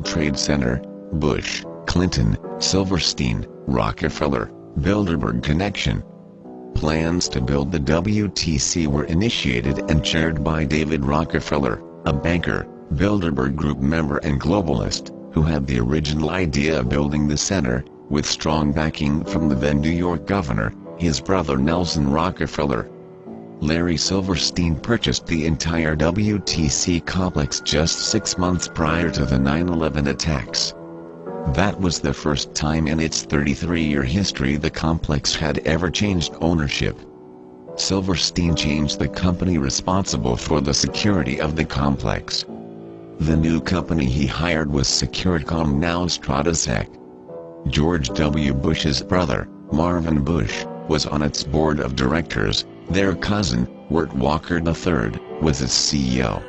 World Trade Center, Bush, Clinton, Silverstein, Rockefeller, Bilderberg connection. Plans to build the WTC were initiated and chaired by David Rockefeller, a banker, Bilderberg Group member and globalist, who had the original idea of building the center, with strong backing from the then New York governor, his brother Nelson Rockefeller. Larry Silverstein purchased the entire WTC complex just 6 months prior to the 9/11 attacks. That was the first time in its 33-year history the complex had ever changed ownership. Silverstein changed the company responsible for the security of the complex. The new company he hired was Securitcom, now Stratesec. George W. Bush's brother, Marvin Bush, was on its board of directors. Their cousin, Wirt Walker III, was its CEO.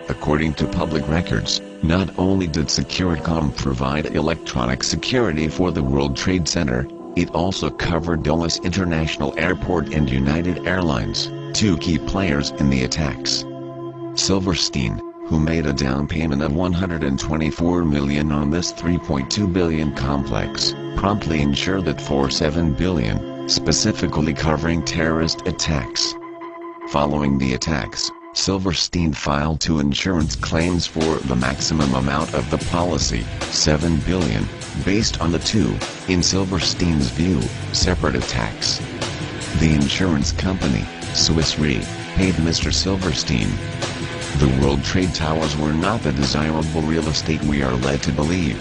According to public records, not only did Securitcom provide electronic security for the World Trade Center, it also covered Dulles International Airport and United Airlines, two key players in the attacks. Silverstein, who made a down payment of $124 million on this $3.2 billion complex, promptly insured it for $7 billion, specifically covering terrorist attacks. Following the attacks, Silverstein filed 2 insurance claims for the maximum amount of the policy, $7 billion, based on the 2, in Silverstein's view, separate attacks. The insurance company, Swiss Re, paid Mr. Silverstein. The World Trade Towers were not the desirable real estate we are led to believe.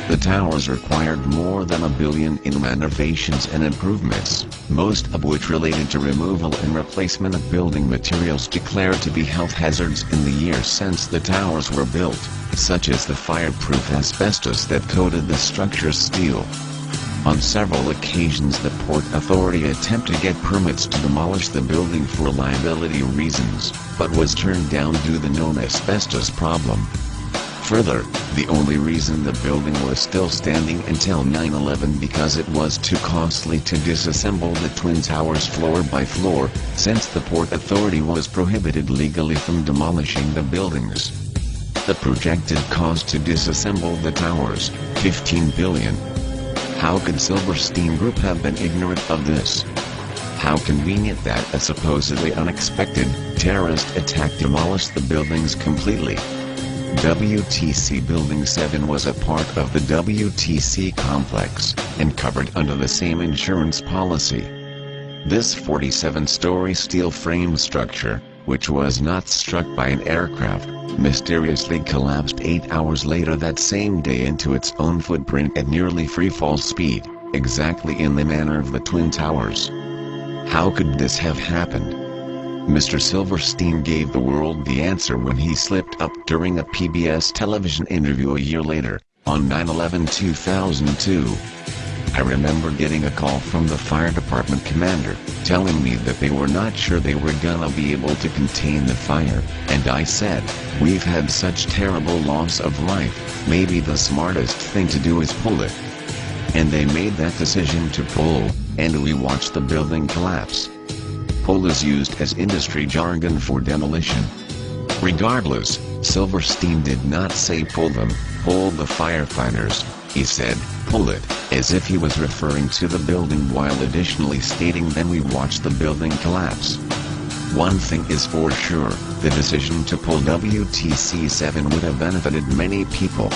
The towers required more than $1 billion in renovations and improvements, most of which related to removal and replacement of building materials declared to be health hazards in the years since the towers were built, such as the fireproof asbestos that coated the structure's steel. On several occasions the Port Authority attempted to get permits to demolish the building for liability reasons, but was turned down due to the known asbestos problem. Further, the only reason the building was still standing until 9/11 because it was too costly to disassemble the Twin Towers floor by floor, since the Port Authority was prohibited legally from demolishing the buildings. The projected cost to disassemble the towers, $15 billion. How could Silverstein Group have been ignorant of this? How convenient that a supposedly unexpected terrorist attack demolished the buildings completely. WTC Building 7 was a part of the WTC complex, and covered under the same insurance policy. This 47-story steel frame structure, which was not struck by an aircraft, mysteriously collapsed 8 hours later that same day into its own footprint at nearly freefall speed, exactly in the manner of the Twin Towers. How could this have happened? Mr. Silverstein gave the world the answer when he slipped up during a PBS television interview a year later, on 9/11/2002. I remember getting a call from the fire department commander, telling me that they were not sure they were gonna be able to contain the fire, and I said, "We've had such terrible loss of life, maybe the smartest thing to do is pull it." And they made that decision to pull, and we watched the building collapse. Pull is used as industry jargon for demolition. Regardless, Silverstein did not say pull them, pull the firefighters, he said, pull it, as if he was referring to the building while additionally stating then we watched the building collapse. One thing is for sure, the decision to pull WTC 7 would have benefited many people.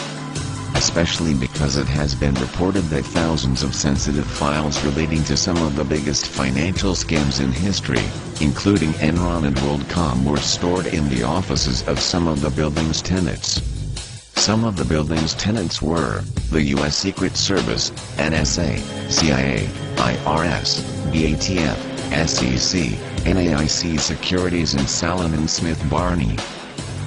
Especially because it has been reported that thousands of sensitive files relating to some of the biggest financial scams in history, including Enron and WorldCom, were stored in the offices of some of the building's tenants. Some of the building's tenants were the U.S. Secret Service, NSA, CIA, IRS, BATF, SEC, NAIC Securities and Salomon Smith Barney.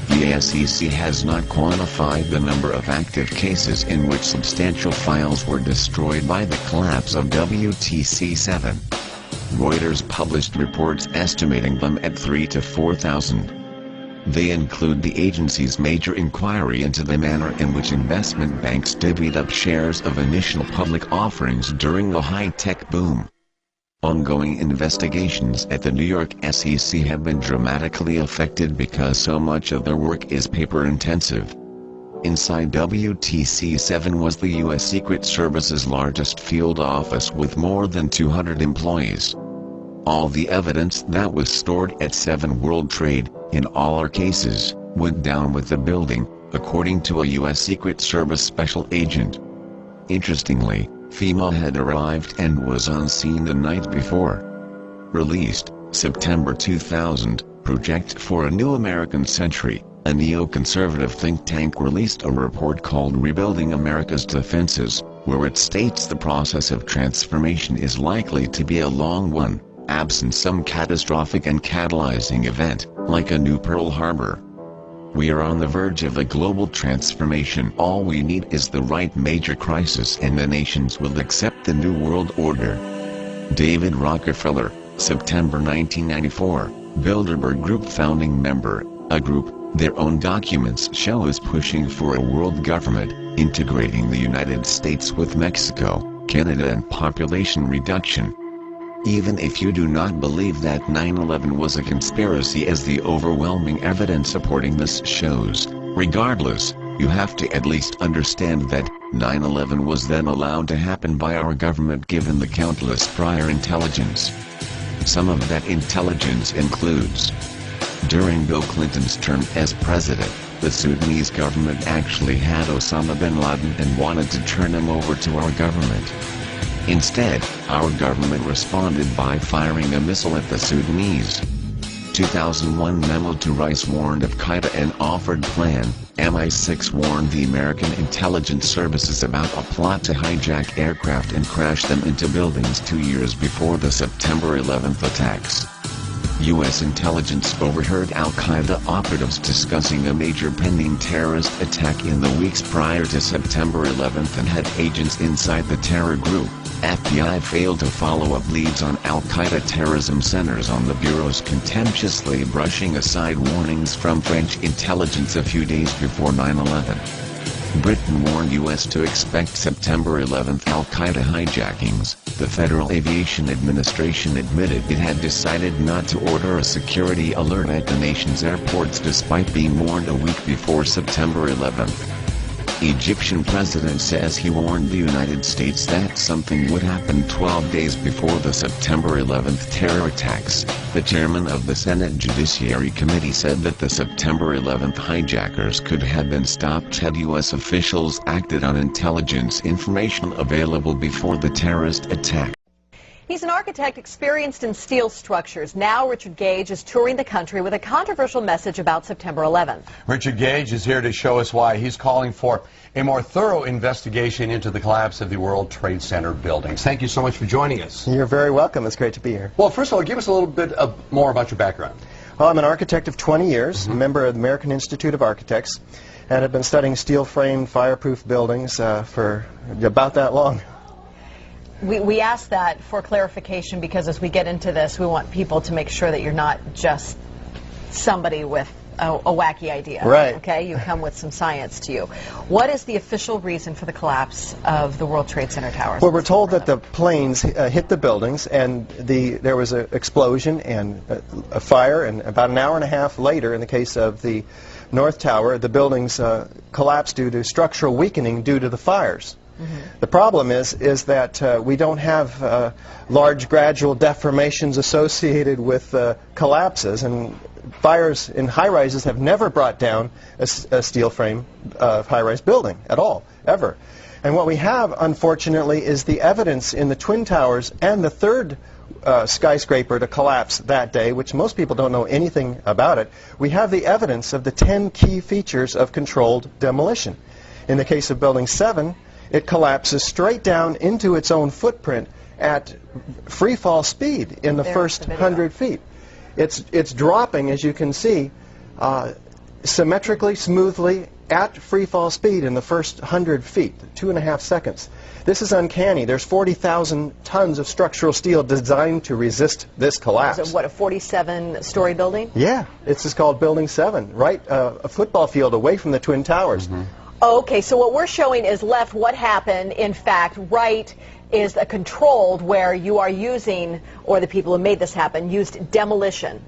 The SEC has not quantified the number of active cases in which substantial files were destroyed by the collapse of WTC-7. Reuters published reports estimating them at 3,000 to 4,000. They include the agency's major inquiry into the manner in which investment banks divvied up shares of initial public offerings during the high-tech boom. Ongoing investigations at the New York SEC have been dramatically affected because so much of their work is paper-intensive. Inside WTC-7 was the U.S. Secret Service's largest field office with more than 200 employees. All the evidence that was stored at 7 World Trade, in all our cases, went down with the building, according to a U.S. Secret Service special agent. Interestingly, FEMA had arrived and was on scene the night before. Released, September 2000, Project for a New American Century, a neoconservative think tank released a report called Rebuilding America's Defenses, where it states the process of transformation is likely to be a long one, absent some catastrophic and catalyzing event, like a new Pearl Harbor. We are on the verge of a global transformation. All we need is the right major crisis and the nations will accept the New World Order. David Rockefeller, September 1994, Bilderberg Group founding member, a group their own documents show is pushing for a world government, integrating the United States with Mexico, Canada and population reduction. Even if you do not believe that 9/11 was a conspiracy as the overwhelming evidence supporting this shows, regardless, you have to at least understand that 9/11 was then allowed to happen by our government given the countless prior intelligence. Some of that intelligence includes: during Bill Clinton's term as president, the Sudanese government actually had Osama bin Laden and wanted to turn him over to our government. Instead, our government responded by firing a missile at the Sudanese. 2001 memo to Rice warned of Qaeda and offered plan. MI6 warned the American intelligence services about a plot to hijack aircraft and crash them into buildings 2 years before the September 11th attacks. U.S. intelligence overheard al-Qaeda operatives discussing a major pending terrorist attack in the weeks prior to September 11th and had agents inside the terror group. FBI failed to follow up leads on al-Qaeda terrorism centers on the bureaus, contemptuously brushing aside warnings from French intelligence a few days before 9/11. Britain warned U.S. to expect September 11th al-Qaeda hijackings. The Federal Aviation Administration admitted it had decided not to order a security alert at the nation's airports despite being warned a week before September 11th. Egyptian president says he warned the United States that something would happen 12 days before the September 11th terror attacks. The chairman of the Senate Judiciary Committee said that the September 11th hijackers could have been stopped had U.S. officials acted on intelligence information available before the terrorist attack. He's an architect experienced in steel structures. Now Richard Gage is touring the country with a controversial message about September 11th. Richard Gage is here to show us why he's calling for a more thorough investigation into the collapse of the World Trade Center buildings. Thank you so much for joining us. You're very welcome. It's great to be here. Well, first of all, give us a little bit more about your background. Well, I'm an architect of 20 years, a member of the American Institute of Architects, and have been studying steel-framed, fireproof buildings for about that long. We ask that for clarification because as we get into this, we want people to make sure that you're not just somebody with a wacky idea. Right. Okay, you come with some science to you. What is the official reason for the collapse of the World Trade Center towers? Well, we're told that the planes hit the buildings and there was an explosion and a fire, and about an hour and a half later, in the case of the North Tower, the buildings collapsed due to structural weakening due to the fires. The problem is that we don't have large gradual deformations associated with collapses, and fires in high-rises have never brought down a steel frame high-rise building at all, ever. And what we have, unfortunately, is the evidence in the Twin Towers and the third skyscraper to collapse that day, which most people don't know anything about it. We have the evidence of the 10 key features of controlled demolition. In the case of Building 7, it collapses straight down into its own footprint at free fall speed in the first 100 feet. It's dropping, as you can see, symmetrically, smoothly, at free fall speed in the first 100 feet, 2.5 seconds. This is uncanny. There's 40,000 tons of structural steel designed to resist this collapse. Is it, what, a 47-story building? Yeah, this is called Building 7, right a football field away from the Twin Towers. Okay, so what we're showing is left what happened. In fact, right is a controlled where you are using, or the people who made this happen, used demolition.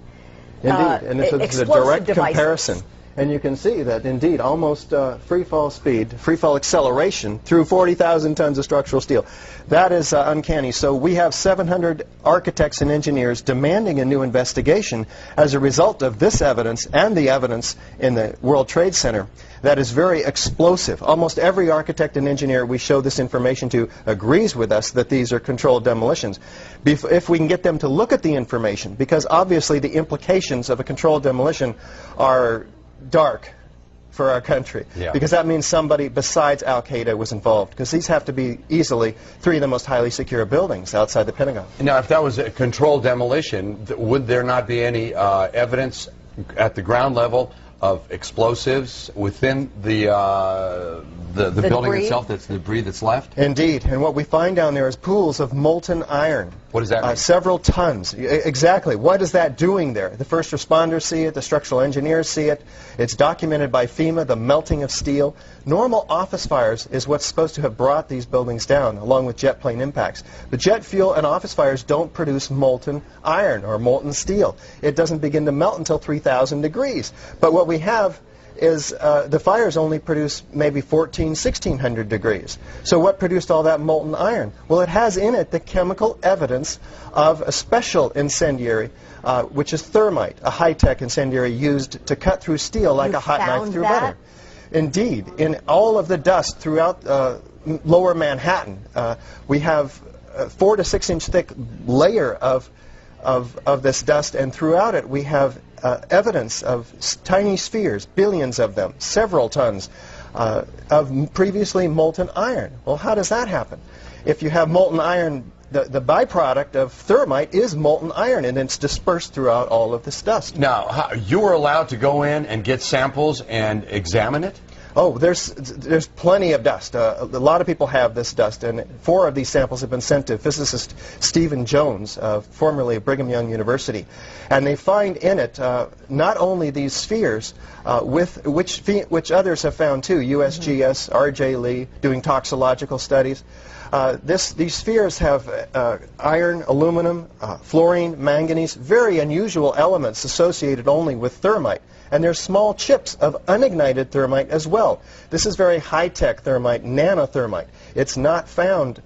Indeed, and it's a direct comparison. And you can see that, indeed, almost free fall speed, free fall acceleration through 40,000 tons of structural steel. That is uncanny. So we have 700 architects and engineers demanding a new investigation as a result of this evidence and the evidence in the World Trade Center that is very explosive. Almost every architect and engineer we show this information to agrees with us that these are controlled demolitions. If we can get them to look at the information, because obviously the implications of a controlled demolition are dark for our country, because that means somebody besides Al-Qaeda was involved, because these have to be easily three of the most highly secure buildings outside the Pentagon. Now, if that was a controlled demolition, would there not be any evidence at the ground level of explosives within the building debris itself? That's the debris that's left? Indeed, and what we find down there is pools of molten iron. What does that mean? Several tons. Exactly. What is that doing there? The first responders see it, the structural engineers see it. It's documented by FEMA, the melting of steel. Normal office fires is what's supposed to have brought these buildings down, along with jet plane impacts. But jet fuel and office fires don't produce molten iron or molten steel. It doesn't begin to melt until 3,000 degrees. But what we have is the fires only produce maybe 1,600 degrees. So what produced all that molten iron? Well, it has in it the chemical evidence of a special incendiary, which is thermite, a high-tech incendiary used to cut through steel like a hot knife through butter. Indeed, in all of the dust throughout lower Manhattan, we have a 4 to 6 inch thick layer of this dust, and throughout it we have evidence of tiny spheres, billions of them, several tons of previously molten iron. Well, how does that happen? If you have molten iron, the byproduct of thermite is molten iron, and it's dispersed throughout all of this dust. Now, you were allowed to go in and get samples and examine it? Oh, there's plenty of dust. A lot of people have this dust, and 4 of these samples have been sent to physicist Stephen Jones, formerly of Brigham Young University. And they find in it not only these spheres, which others have found too, USGS, R.J. Lee, doing toxicological studies. These spheres have iron, aluminum, fluorine, manganese, very unusual elements associated only with thermite. And there's small chips of unignited thermite as well. This is very high-tech thermite, nanothermite. It's not found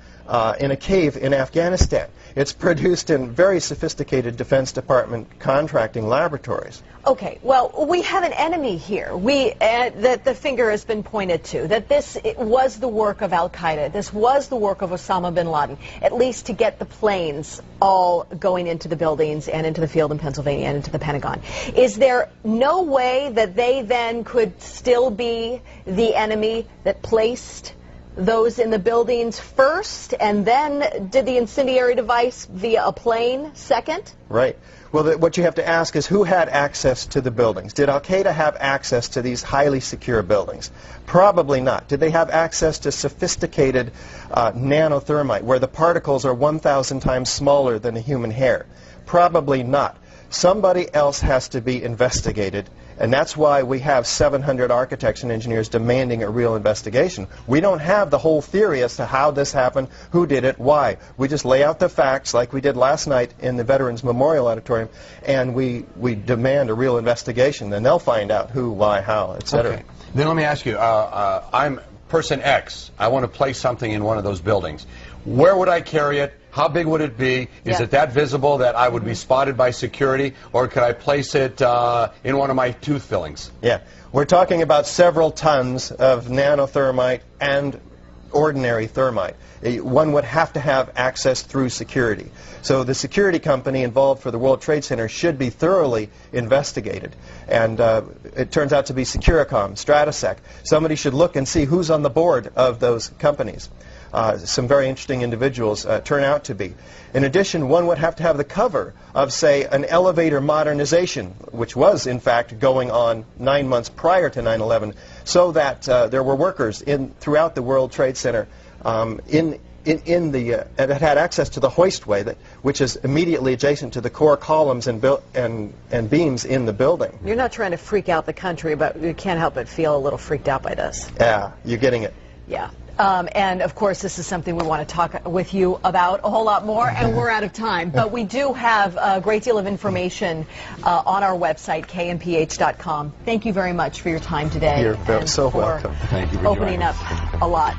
in a cave in Afghanistan. It's produced in very sophisticated Defense Department contracting laboratories. Okay, well, we have an enemy here. That the finger has been pointed to, that this was the work of Al-Qaeda. This was the work of Osama bin Laden, at least to get the planes all going into the buildings and into the field in Pennsylvania and into the Pentagon. Is there no way that they then could still be the enemy that placed those in the buildings first and then did the incendiary device via a plane second? Right. Well, what you have to ask is who had access to the buildings? Did Al-Qaeda have access to these highly secure buildings? Probably not. Did they have access to sophisticated nanothermite, where the particles are 1,000 times smaller than a human hair? Probably not. Somebody else has to be investigated, and that's why we have 700 architects and engineers demanding a real investigation. We don't have the whole theory as to how this happened, who did it, why. We just lay out the facts like we did last night in the Veterans Memorial Auditorium, and we demand a real investigation. Then they'll find out who, why, how, etc. Okay. Then let me ask you, I'm person X. I want to place something in one of those buildings. Where would I carry it? How big would it be? Is it that visible that I would be spotted by security? Or could I place it in one of my tooth fillings? Yeah. We're talking about several tons of nanothermite and ordinary thermite. One would have to have access through security. So the security company involved for the World Trade Center should be thoroughly investigated. And it turns out to be Securicom, Stratosec. Somebody should look and see who's on the board of those companies. Some very interesting individuals turn out to be. In addition, one would have to have the cover of, say, an elevator modernization, which was, in fact, going on 9 months prior to 9/11, so that there were workers throughout the World Trade Center that had access to the hoistway, which is immediately adjacent to the core columns and beams in the building. You're not trying to freak out the country, but you can't help but feel a little freaked out by this. Yeah, you're getting it. Yeah. And of course, this is something we want to talk with you about a whole lot more, and we're out of time. But we do have a great deal of information on our website, kmph.com. Thank you very much for your time today. You're so welcome. Thank you for opening joining up us. a lot.